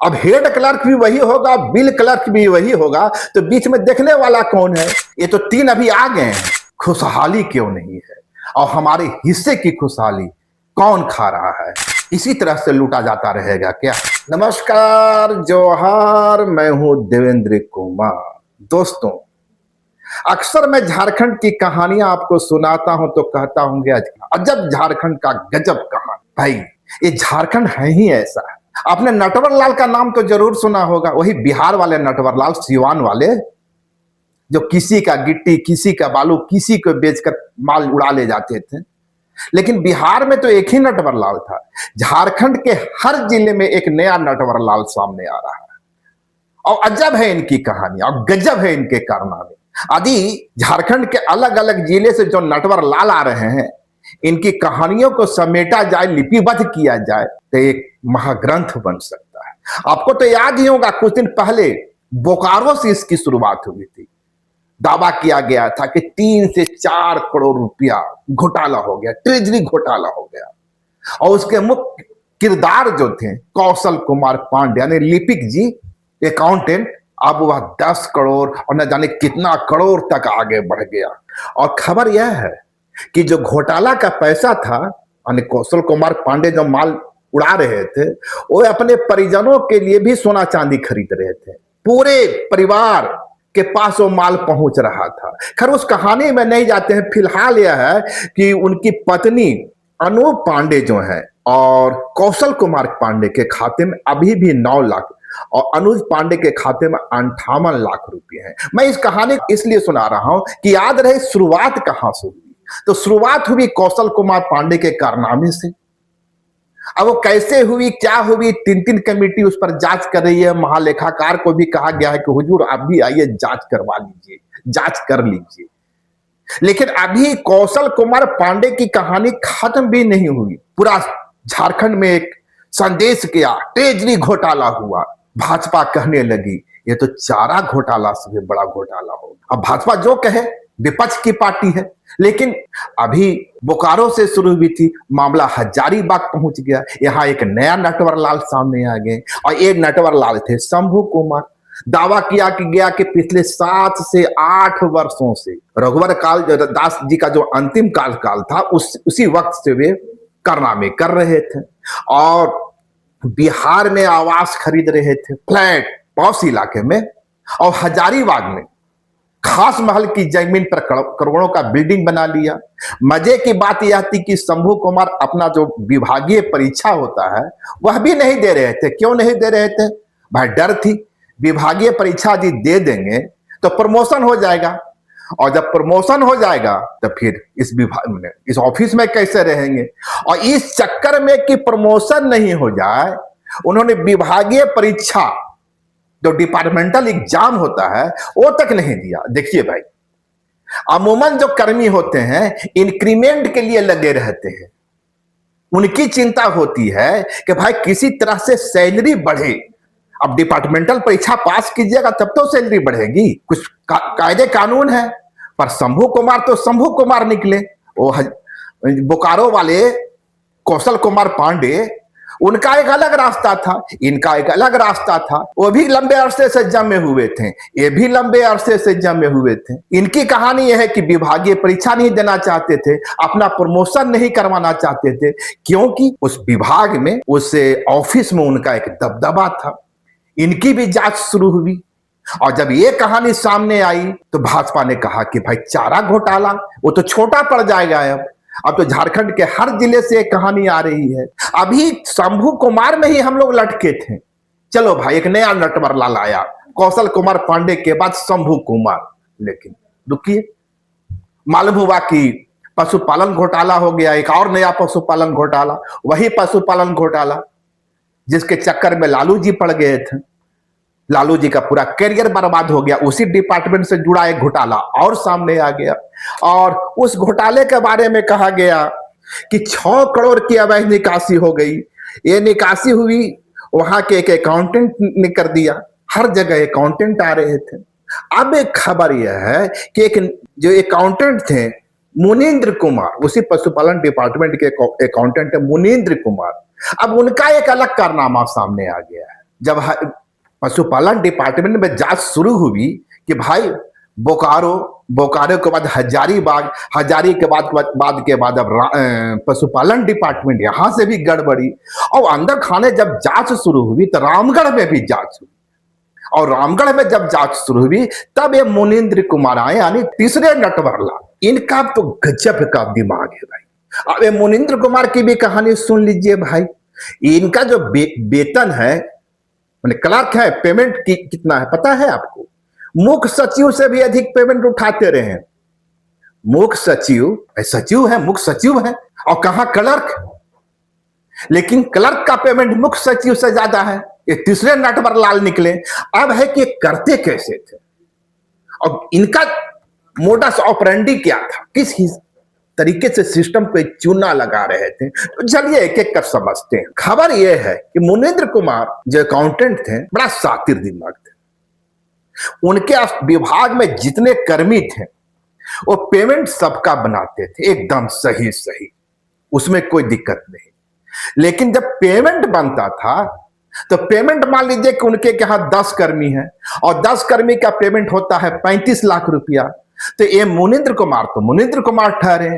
अब head clerk भी वही होगा, बिल क्लर्क भी वही होगा, तो बीच में देखने वाला कौन है? ये तो तीन अभी आ गए हैं। खुशहाली क्यों नहीं है? और हमारे हिस्से की खुशहाली कौन खा रहा है? इसी तरह से लूटा जाता रहेगा क्या? नमस्कार, जोहार, मैं हूं देवेंद्र कुमार। दोस्तों, अक्सर मैं झारखंड की कहानियां आपको सुनाता हूं तो कहता हूं कि अजब झारखंड का गजब कहानी। भाई, ये झारखंड है ही ऐसा है। आपने नटवर लाल का नाम तो जरूर सुना होगा, वही बिहार वाले नटवर लाल, सिवान वाले, जो किसी का गिट्टी, किसी का बालू, किसी को बेचकर माल उड़ा ले जाते थे। लेकिन बिहार में तो एक ही नटवर लाल था। झारखंड के हर जिले में एक नया नटवर लाल सामने आ रहा है। और अजब है इनकी कहानी और गजब है इनके कारनामे। आदि झारखंड के अलग अलग जिले से जो नटवर लाल आ रहे हैं, इनकी कहानियों को समेटा जाए, लिपिबद्ध किया जाए तो एक महाग्रंथ बन सकता है। आपको तो याद ही होगा, कुछ दिन पहले बोकारो से इसकी शुरुआत हुई थी। दावा किया गया था कि 3 से 4 करोड़ रुपया घोटाला हो गया, ट्रेजरी घोटाला हो गया। और उसके मुख्य किरदार जो थे, कौशल कुमार पांडे यानी लिपिक जी, अकाउंटेंट, अब वह 10 करोड़ और न जाने कितना करोड़ तक आगे बढ़ गया। और खबर यह है कि जो घोटाला का पैसा था, यानी कौशल कुमार पांडे जो माल उड़ा रहे थे, वो अपने परिजनों के लिए भी सोना चांदी खरीद रहे थे। पूरे परिवार के पास वो माल पहुंच रहा था। खैर, उस कहानी में नहीं जाते हैं। फिलहाल यह है कि उनकी पत्नी अनूप पांडे जो है और कौशल कुमार पांडे के खाते में अभी भी 9 लाख और अनुज पांडे के खाते में 58 लाख रुपए हैं। मैं इस कहानी इसलिए सुना रहा हूं कि याद रहे शुरुआत कहां से हुई। तो शुरुआत हुई कौशल कुमार पांडे के कारनामे से। अब वो कैसे हुई, क्या हुई, 3 कमेटी उस पर जांच कर रही है। महालेखाकार को भी कहा गया है कि हुजूर आप भी आइए, जांच करवा लीजिए, जांच कर लीजिए। लेकिन अभी कौशल कुमार पांडे की कहानी खत्म भी नहीं हुई। पूरा झारखंड में एक संदेश गया, ट्रेजरी घोटाला हुआ। भाजपा कहने लगी ये तो चारा घोटाला से भी बड़ा घोटाला होगा। अब भाजपा जो कहे, विपक्ष की पार्टी है। लेकिन अभी बोकारो से शुरू हुई थी, मामला हजारीबाग पहुंच गया। यहां एक नया नटवर लाल सामने आ गए और ये नटवर लाल थे शंभू कुमार। दावा किया कि गया कि पिछले 7 से 8 वर्षों से रघुवर काल दास जी का जो अंतिम काल था, उसी वक्त से वे कारनामे कर रहे थे और बिहार में आवास खरीद रहे थे, फ्लैट पॉश इलाके में, और हजारीबाग में खास महल की जमीन पर करोड़ों का बिल्डिंग बना लिया। मजे की बात यह थी कि शंभू कुमार अपना जो विभागीय परीक्षा होता है वह भी नहीं दे रहे थे। क्यों नहीं दे रहे थे? भाई डर थी, विभागीय परीक्षा यदि दे देंगे तो प्रमोशन हो जाएगा, और जब प्रमोशन हो जाएगा तो फिर इस विभाग में, इस ऑफिस में कैसे रहेंगे। और इस चक्कर में कि प्रमोशन नहीं हो जाए, उन्होंने विभागीय परीक्षा, जो डिपार्टमेंटल एग्जाम होता है, वो तक नहीं दिया। देखिए भाई, अमूमन जो कर्मी होते हैं इंक्रीमेंट के लिए लगे रहते हैं। उनकी चिंता होती है कि भाई किसी तरह से सैलरी बढ़े। अब डिपार्टमेंटल परीक्षा पास कीजिएगा तब तो सैलरी बढ़ेगी, कुछ कायदे कानून है। पर शंभू कुमार तो शंभू कुमार निकले। वो बोकारो वाले कौशल कुमार पांडे, उनका एक अलग रास्ता था, इनका एक अलग रास्ता था। वो भी लंबे अरसे से जमे हुए थे, ये भी लंबे अरसे से जमे हुए थे। इनकी कहानी यह है कि विभागीय परीक्षा नहीं देना चाहते थे, अपना प्रमोशन नहीं करवाना चाहते थे, क्योंकि उस विभाग में, उस ऑफिस में उनका एक दबदबा था। इनकी भी जांच शुरू हुई और जब ये कहानी सामने आई तो भाजपा ने कहा कि भाई चारा घोटाला वो तो छोटा पड़ जाएगा। अब तो झारखंड के हर जिले से एक कहानी आ रही है। अभी शंभू कुमार में ही हम लोग लटके थे, चलो भाई एक नया नटवर लाल आया, कौशल कुमार पांडे के बाद शंभू कुमार। लेकिन रुकिए, मालूम हुआ कि पशुपालन घोटाला हो गया, एक और नया पशुपालन घोटाला, वही पशुपालन घोटाला जिसके चक्कर में लालू जी पड़ गए थे। लालू जी का पूरा करियर बर्बाद हो गया। उसी डिपार्टमेंट से जुड़ा एक घोटाला और सामने आ गया और उस घोटाले के बारे में कहा गया कि 6 करोड़ की अवैध निकासी हो गई। ये निकासी हुई, वहां के एक अकाउंटेंट ने कर दिया। हर जगह अकाउंटेंट आ रहे थे। अब एक खबर यह है कि एक जो अकाउंटेंट थे मुनींद्र कुमार, उसी पशुपालन डिपार्टमेंट के अकाउंटेंट है मुनींद्र कुमार, अब उनका एक अलग कारनामा सामने आ गया है। जब पशुपालन डिपार्टमेंट में जांच शुरू हुई कि भाई बोकारो बोकारो के बाद हजारीबाग, हजारी के बाद अब पशुपालन डिपार्टमेंट, यहां से भी गड़बड़ी। और अंदर खाने जब जांच शुरू हुई तो रामगढ़ में भी जांच हुई, और रामगढ़ में जब जांच शुरू हुई तब ये मुनींद्र कुमार आए, यानी तीसरे नटवरलाल। इनका तो गजब का दिमाग है भाई। अब ये मुनींद्र कुमार की भी कहानी सुन लीजिए भाई। इनका जो वेतन है, मैंने क्लर्क है, पेमेंट कितना है पता है आपको? मुख्य सचिव से भी अधिक पेमेंट उठाते रहे हैं। मुख्य सचिव सचिव है, मुख्य सचिव है, और कहां क्लर्क। लेकिन क्लर्क का पेमेंट मुख्य सचिव से ज्यादा है। ये तीसरे नटवरलाल निकले। अब है कि करते कैसे थे और इनका मोडस ऑपरेंडी क्या था, किस तरीके से सिस्टम पे चूना लगा रहे थे, तो चलिए एक एक कर समझते हैं। खबर यह है कि मुनींद्र कुमार जो अकाउंटेंट थे, बड़ा शातिर दिमाग थे। उनके विभाग में जितने कर्मी थे वो पेमेंट सबका बनाते थे एकदम सही सही, उसमें कोई दिक्कत नहीं। लेकिन जब पेमेंट बनता था तो पेमेंट मान लीजिए कि उनके यहाँ 10 कर्मी हैं और 10 कर्मी का पेमेंट होता है 35 लाख रुपया, तो ये मुनींद्र कुमार तो मुनींद्र कुमार ठहरे।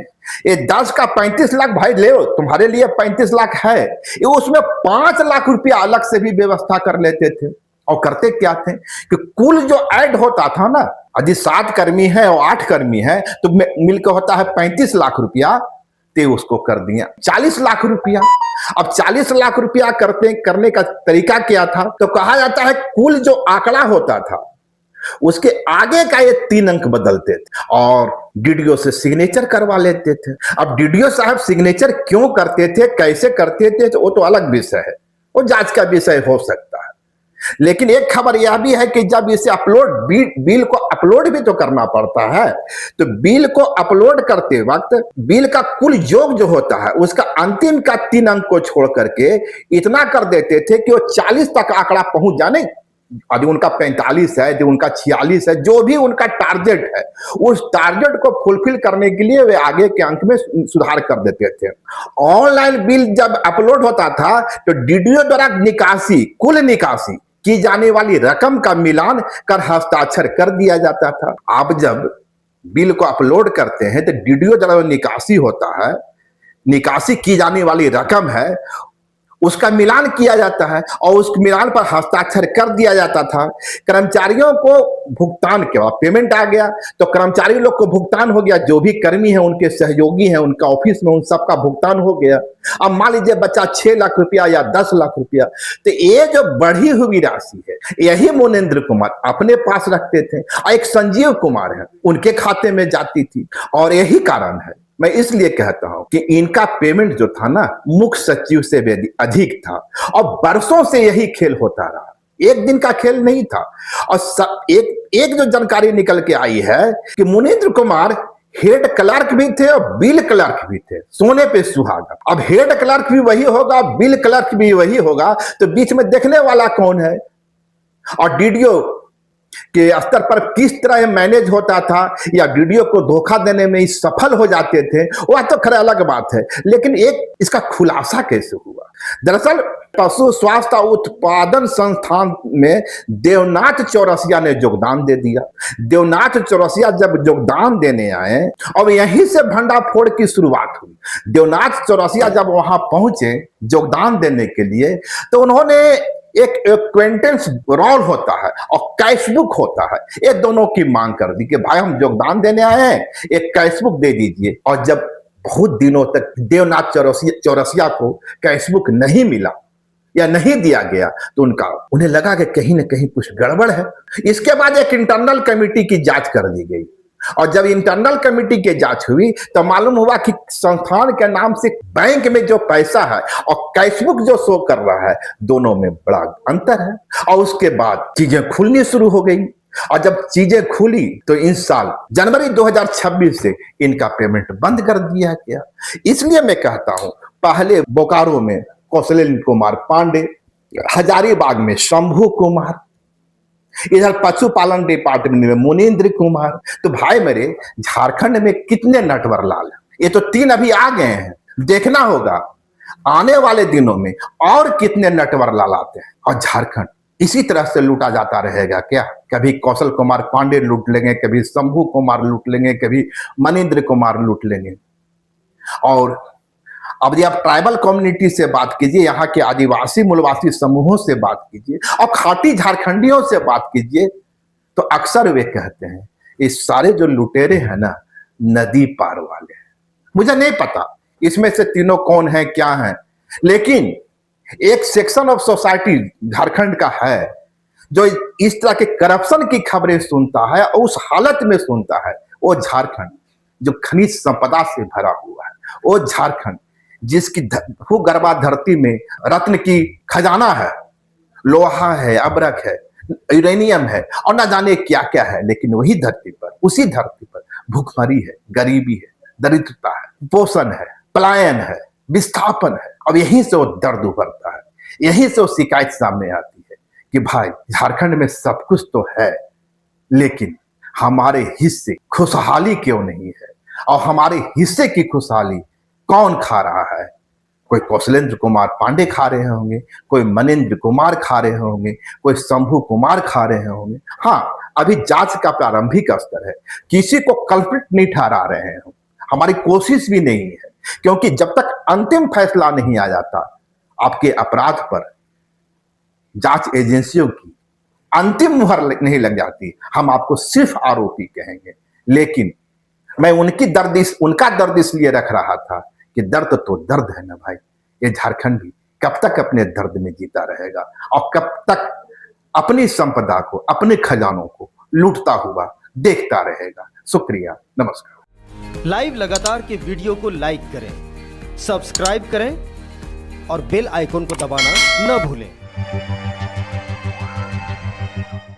ये 10 का 35 लाख भाई ले, तुम्हारे लिए 35 लाख है, ये उसमें 5 लाख रुपया अलग से भी व्यवस्था कर लेते थे। और करते क्या थे कि कुल जो ऐड होता था ना, यदि 7 कर्मी है और 8 कर्मी है तो मिलकर होता है 35 लाख रुपया, ते उसको कर दिया 40 लाख रुपया। अब 40 लाख रुपया करने का तरीका क्या था, तो कहा जाता है कुल जो आंकड़ा होता था उसके आगे का ये 3 अंक बदलते थे और डीडीओ से सिग्नेचर करवा लेते थे। अब डीडीओ साहब सिग्नेचर क्यों करते थे, कैसे करते थे, तो वो तो अलग विषय है, वो जांच का विषय हो सकता है। लेकिन एक खबर यह भी है कि जब इसे बिल को अपलोड भी तो करना पड़ता है, तो बिल को अपलोड करते वक्त बिल का कुल योग जो होता है उसका अंतिम का 3 अंक को छोड़ करके इतना कर देते थे कि वो 40 तक आंकड़ा पहुंच जाने। यदि उनका 45 है, यदि उनका 46 है, जो भी उनका टारगेट है, उस टारगेट को फुलफिल करने के लिए वे आगे के अंक में सुधार कर देते थे। ऑनलाइन बिल जब अपलोड होता था तो डीडीओ द्वारा कुल निकासी की जाने वाली रकम का मिलान कर हस्ताक्षर कर दिया जाता था। आप जब बिल को अपलोड करते हैं तो डीडीओ द्वारा निकासी होता है, निकासी की जाने वाली रकम है, उसका मिलान किया जाता है और उस मिलान पर हस्ताक्षर कर दिया जाता था। कर्मचारियों को भुगतान के बाद पेमेंट आ गया तो कर्मचारी लोग को भुगतान हो गया, जो भी कर्मी है, उनके सहयोगी हैं, उनका ऑफिस में उन सबका भुगतान हो गया। अब मान लीजिए बच्चा 6 लाख रुपया या 10 लाख रुपया, तो ये जो बढ़ी हुई राशि है यही मुनींद्र कुमार अपने पास रखते थे और एक संजीव कुमार है उनके खाते में जाती थी। और यही कारण है, मैं इसलिए कहता हूं कि इनका पेमेंट जो था ना मुख्य सचिव से भी अधिक था और बरसों से यही खेल होता रहा, एक दिन का खेल नहीं था। और एक जो जानकारी निकल के आई है कि मुनींद्र कुमार हेड क्लर्क भी थे और बिल क्लर्क भी थे, सोने पे सुहागा। अब हेड क्लर्क भी वही होगा, बिल क्लर्क भी वही होगा, तो बीच में देखने वाला कौन है? और डीडीओ के स्तर पर किस तरह मैनेज होता था या डीडीओ को धोखा देने में सफल हो जाते थे, वह तो खैर अलग बात है। लेकिन एक इसका खुलासा कैसे हुआ? दरअसल पशु स्वास्थ्य उत्पादन संस्थान में देवनाथ चौरसिया ने योगदान दे दिया। देवनाथ चौरसिया जब योगदान देने आए और यहीं से भंडाफोड़ की शुरुआत हुई। देवनाथ चौरसिया जब वहां पहुंचे योगदान देने के लिए, तो उन्होंने एक एक्वेंटेंस रोल होता है और कैशबुक होता है, ये दोनों की मांग कर दी कि भाई हम योगदान देने आए हैं, एक कैशबुक दे दीजिए। और जब बहुत दिनों तक देवनाथ चौरसिया को कैशबुक नहीं मिला या नहीं दिया गया तो उन्हें लगा कि कहीं ना कहीं कुछ गड़बड़ है। इसके बाद एक इंटरनल कमेटी की जांच कर दी गई और जब इंटरनल कमेटी की जांच हुई तो मालूम हुआ कि संस्थान के नाम से बैंक में जो पैसा है और कैशबुक जो शो कर रहा है, दोनों में बड़ा अंतर है। और उसके बाद चीजें खुलनी शुरू हो गई और जब चीजें खुली तो इस साल जनवरी 2026 से इनका पेमेंट बंद कर दिया गया। इसलिए मैं कहता हूं, पहले बोकारो में कौशलेंद्र कुमार पांडे, हजारीबाग में शंभू कुमार, इधर पशुपालन डिपार्टमेंट में मुनींद्र कुमार, तो भाई मेरे झारखंड में कितने नटवरलाल हैं? ये तो 3 अभी आ गए हैं, देखना होगा। आने वाले दिनों में और कितने नटवर लाते हैं। और झारखंड इसी तरह से लूटा जाता रहेगा क्या? कभी कौशल कुमार पांडे लूट लेंगे, कभी शंभू कुमार लूट लेंगे, कभी मनिंद्र कुमार लूट लेंगे। और अब ये आप ट्राइबल कम्युनिटी से बात कीजिए, यहाँ के आदिवासी मूलवासी समूहों से बात कीजिए और खाटी झारखंडियों से बात कीजिए, तो अक्सर वे कहते हैं ये सारे जो लुटेरे हैं ना, नदी पार वाले हैं। मुझे नहीं पता इसमें से तीनों कौन है, क्या है, लेकिन एक सेक्शन ऑफ सोसाइटी झारखंड का है जो इस तरह के करप्शन की खबरें सुनता है और उस हालत में सुनता है। वो झारखंड जो खनिज संपदा से भरा हुआ है, वो झारखंड जिसकी भूगर्भा धरती में रत्न की खजाना है, लोहा है, अबरक है, यूरेनियम है और ना जाने क्या क्या है, लेकिन वही धरती पर, उसी धरती पर भूखमरी है, गरीबी है, दरिद्रता है, कुपोषण है, पलायन है, विस्थापन है। अब यहीं से वो दर्द उभरता है, यहीं से वो शिकायत सामने आती है कि भाई झारखंड में सब कुछ तो है, लेकिन हमारे हिस्से खुशहाली क्यों नहीं है? और हमारे हिस्से की खुशहाली कौन खा रहा है? कोई कौशलेंद्र कुमार पांडे खा रहे होंगे, कोई मनिंद्र कुमार खा रहे होंगे, कोई शंभू कुमार खा रहे होंगे। हाँ, अभी जांच का प्रारंभिक स्तर है, किसी को कल्प्रिट नहीं ठहरा रहे हैं, हमारी कोशिश भी नहीं है, क्योंकि जब तक अंतिम फैसला नहीं आ जाता आपके अपराध पर, जांच एजेंसियों की अंतिम मुहर नहीं लग जाती, हम आपको सिर्फ आरोपी कहेंगे। लेकिन मैं उनका दर्द इसलिए रख रहा था कि दर्द तो दर्द है ना भाई। ये झारखंड भी कब तक अपने दर्द में जीता रहेगा और कब तक अपनी संपदा को, अपने खजानों को लूटता हुआ देखता रहेगा। शुक्रिया, नमस्कार। लाइव लगातार के वीडियो को लाइक करें, सब्सक्राइब करें और बेल आइकन को दबाना न भूलें।